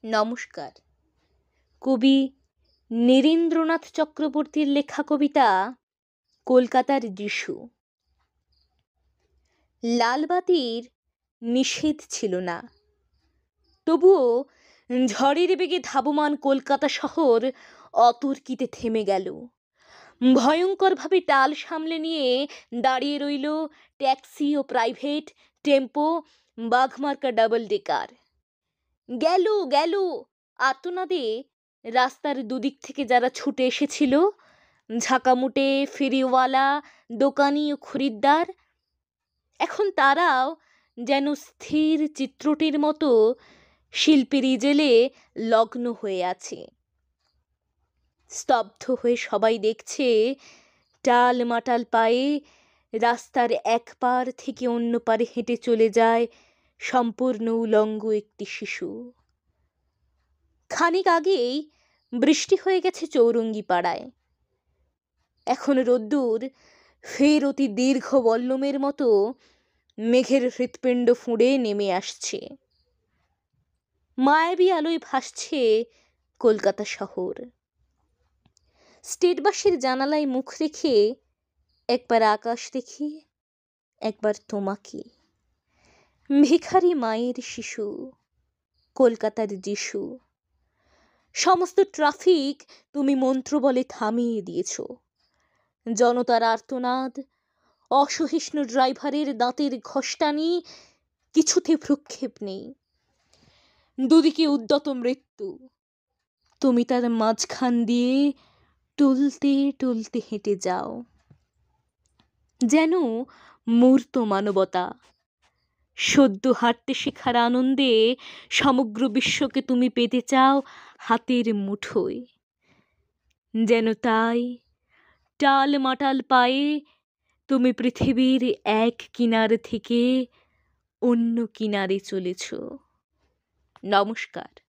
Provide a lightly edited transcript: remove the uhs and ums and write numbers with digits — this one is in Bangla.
নমস্কার। কবি নীরেন্দ্রনাথ চক্রবর্তীর লেখা কবিতা কলকাতার যিশু। লালবাতির নিষেধ ছিল না, তবুও ঝড়ের বেগে ধাবমান কলকাতা শহর অতর্কিতে থেমে গেল। ভয়ঙ্করভাবে টাল সামলে নিয়ে দাঁড়িয়ে রইল ট্যাক্সি ও প্রাইভেট টেম্পো, বাঘমার্কা ডাবল ডেকার। গেল গেল আর্তনাদে রাস্তার দুদিক থেকে যারা ছুটে এসেছিল, ঝাঁকামুটে ফেরিওয়ালা, দোকানি ও খরিদ্দার, এখন তারাও যেন স্থির চিত্রটির মতো শিল্পীর ইজেলে লগ্ন হয়ে আছে। স্তব্ধ হয়ে সবাই দেখছে টাল মাটাল পায়ে রাস্তার এক পার থেকে অন্য পারে হেঁটে চলে যায় সম্পূর্ণ উলঙ্গ একটি শিশু। খানিক আগেই বৃষ্টি হয়ে গেছে চৌরঙ্গি পাড়ায়। এখন রোদ্দুর ফের অতি দীর্ঘ বল্লমের মতো মেঘের হৃৎপিণ্ড ফুঁড়ে নেমে আসছে। মায়াবী আলোয় ভাসছে কলকাতা শহর। স্টেটবাসীর জানালায় মুখ রেখে একবার আকাশ দেখি, একবার তোমাকে। ভিখারি মায়ের শিশু, কলকাতার যিশু। সমস্ত ট্রাফিক তুমি মন্ত্র বলে থামিয়ে দিয়েছ। জনতার আর্তনাদ, অসহিষ্ণু ড্রাইভারের দাঁতের ঘষ্টানি, কিছুতে ভ্রুক্ষেপ নেই। দুদিকে উদ্যত মৃত্যু, তুমি তার মাঝখান দিয়ে টলতে টলতে হেঁটে যাও। যেন মূর্ত মানবতা, সদ্য হাঁটতে শেখার আনন্দে সমগ্র বিশ্বকে তুমি পেতে চাও হাতের মুঠোয়। যেন তাই টাল মাটাল পায়ে তুমি পৃথিবীর এক কিনার থেকে অন্য কিনারে চলেছ। নমস্কার।